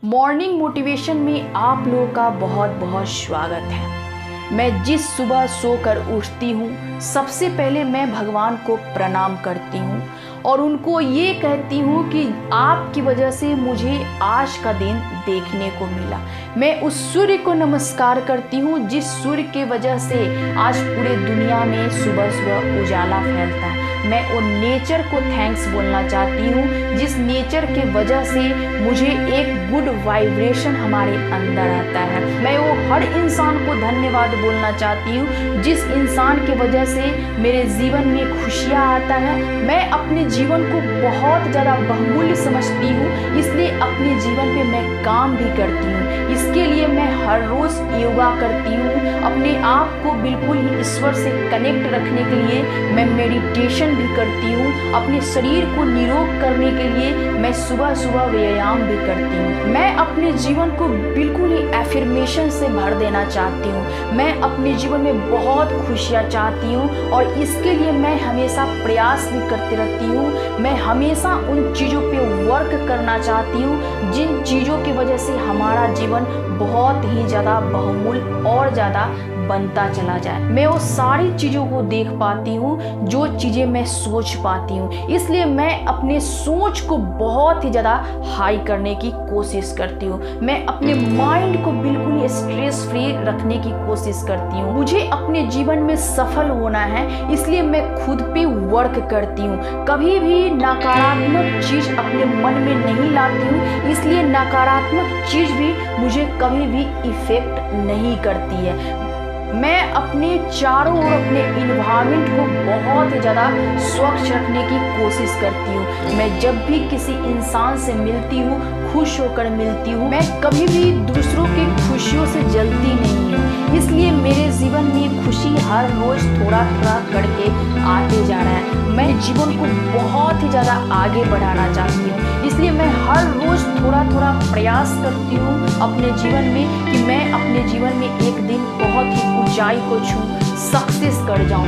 Morning motivation में आप लोगों का बहुत बहुत स्वागत है। मैं जिस सुबह सोकर उठती हूँ सबसे पहले मैं भगवान को प्रणाम करती हूँ और उनको ये कहती हूँ कि आपकी वजह से मुझे आज का दिन देखने को मिला। मैं उस सूर्य को नमस्कार करती हूँ जिस सूर्य के वजह से आज पूरे दुनिया में सुबह सुबह उजाला फैलता है। मैं उन नेचर को थैंक्स बोलना चाहती हूँ जिस नेचर के वजह से मुझे एक गुड वाइब्रेशन हमारे अंदर आता है। मैं वो हर इंसान को धन्यवाद बोलना चाहती हूँ जिस इंसान के वजह से मेरे जीवन में खुशियाँ आता है। मैं अपने जीवन को बहुत ज़्यादा बहुमूल्य समझती हूँ, इसलिए अपने जीवन पे मैं काम भी करती हूँ। इसके लिए मैं हर रोज़ योगा करती हूँ। अपने आप को बिल्कुल ही ईश्वर से कनेक्ट रखने के लिए मैं मेडिटेशन भी करती हूँ। अपने शरीर को निरोग करने के लिए मैं सुबह सुबह व्यायाम भी करती हूँ। मैं अपने जीवन को बिल्कुल ही एफर्मेशन से भर देना चाहती हूँ। मैं अपने जीवन में बहुत खुशियाँ चाहती हूँ और इसके लिए मैं हमेशा प्रयास भी करती रहती हूँ। मैं हमेशा उन चीज़ों पे वर्क करना चाहती हूँ जिन चीज़ों की वजह से हमारा जीवन बहुत ही ज़्यादा बहुमूल्य और ज़्यादा बनता चला जाए। मैं वो सारी चीज़ों को देख पाती हूँ जो चीज़ें मैं सोच पाती हूँ, इसलिए मैं अपने सोच को बहुत ही ज़्यादा हाई करने की कोशिश करती हूँ। मैं अपने माइंड को बिल्कुल ही स्ट्रेस फ्री रखने की कोशिश करती हूँ। मुझे अपने जीवन में सफल होना है, इसलिए मैं खुद पे वर्क करती हूँ। कभी भी नकारात्मक चीज़ अपने मन में नहीं लाती हूँ, इसलिए नकारात्मक चीज़ भी मुझे कभी भी इफेक्ट नहीं करती है। मैं अपने चारों ओर अपने इन्वायरमेंट को बहुत ही ज़्यादा स्वच्छ रखने की कोशिश करती हूँ। मैं जब भी किसी इंसान से मिलती हूँ खुश होकर मिलती हूँ। मैं कभी भी दूसरों की खुशियों से जलती नहीं हूँ, इसलिए मेरे जीवन में खुशी हर रोज़ थोड़ा थोड़ा करके आते जा रहा है। मैं जीवन को बहुत ही ज़्यादा आगे बढ़ाना चाहती हूँ, इसलिए मैं हर रोज़ थोड़ा थोड़ा प्रयास करती हूँ अपने जीवन में कि मैं अपने जीवन में एक दिन बहुत ही ऊंचाई को छूं, सक्सेस कर जाऊं।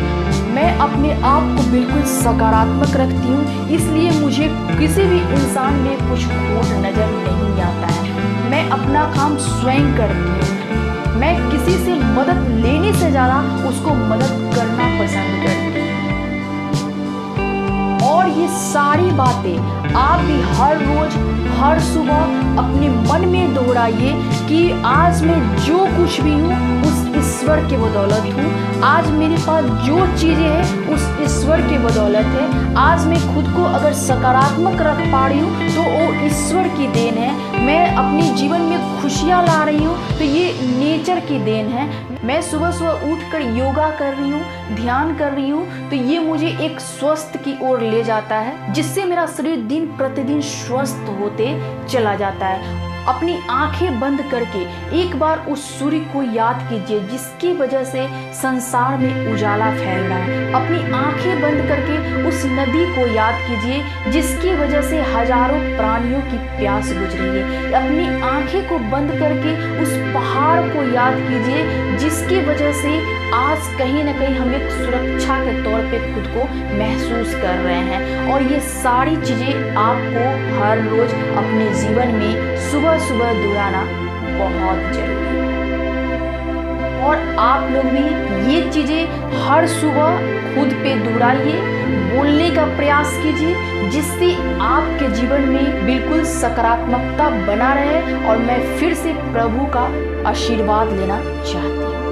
मैं अपने आप को बिल्कुल सकारात्मक रखती हूँ, इसलिए मुझे किसी भी इंसान में कुछ खोट नज़र नहीं आता है। मैं अपना काम स्वयं करती हूँ। मैं किसी से मदद लेने से ज़्यादा उसको मदद करना पसंद करती हूँ। और ये सारी बातें आप भी हर रोज हर सुबह अपने मन में दोहराइए कि आज मैं जो कुछ भी हूँ उस ईश्वर के बदौलत हूँ। आज मेरे पास जो चीज़ें हैं उस ईश्वर के बदौलत है। आज मैं खुद को अगर सकारात्मक रख पा रही हूँ तो वो ईश्वर की देन है। मैं अपने जीवन में खुशियाँ ला रही हूँ तो ये नेचर की देन है। मैं सुबह सुबह उठकर योगा कर रही हूँ, ध्यान कर रही हूँ तो ये मुझे एक स्वस्थ की ओर ले जाता है, जिससे मेरा शरीर दिन प्रतिदिन स्वस्थ होते चला जाता है। अपनी आंखें बंद करके एक बार उस सूर्य को याद कीजिए जिसकी वजह से संसार में उजाला फैल रहा है। अपनी आंखें बंद करके उस नदी को याद कीजिए जिसकी वजह से हजारों प्राणियों की प्यास बुझ रही है। अपनी आंखें को बंद करके उस पहाड़ को याद कीजिए जिसकी वजह से आज कहीं ना कहीं हम एक सुरक्षा के तौर पे खुद को महसूस कर रहे हैं। और ये सारी चीज़ें आपको हर रोज़ अपने जीवन में सुबह सुबह दोहराना बहुत जरूरी है। और आप लोग भी ये चीज़ें हर सुबह खुद पे दोहराइए, बोलने का प्रयास कीजिए जिससे आपके जीवन में बिल्कुल सकारात्मकता बना रहे। और मैं फिर से प्रभु का आशीर्वाद लेना चाहती हूँ।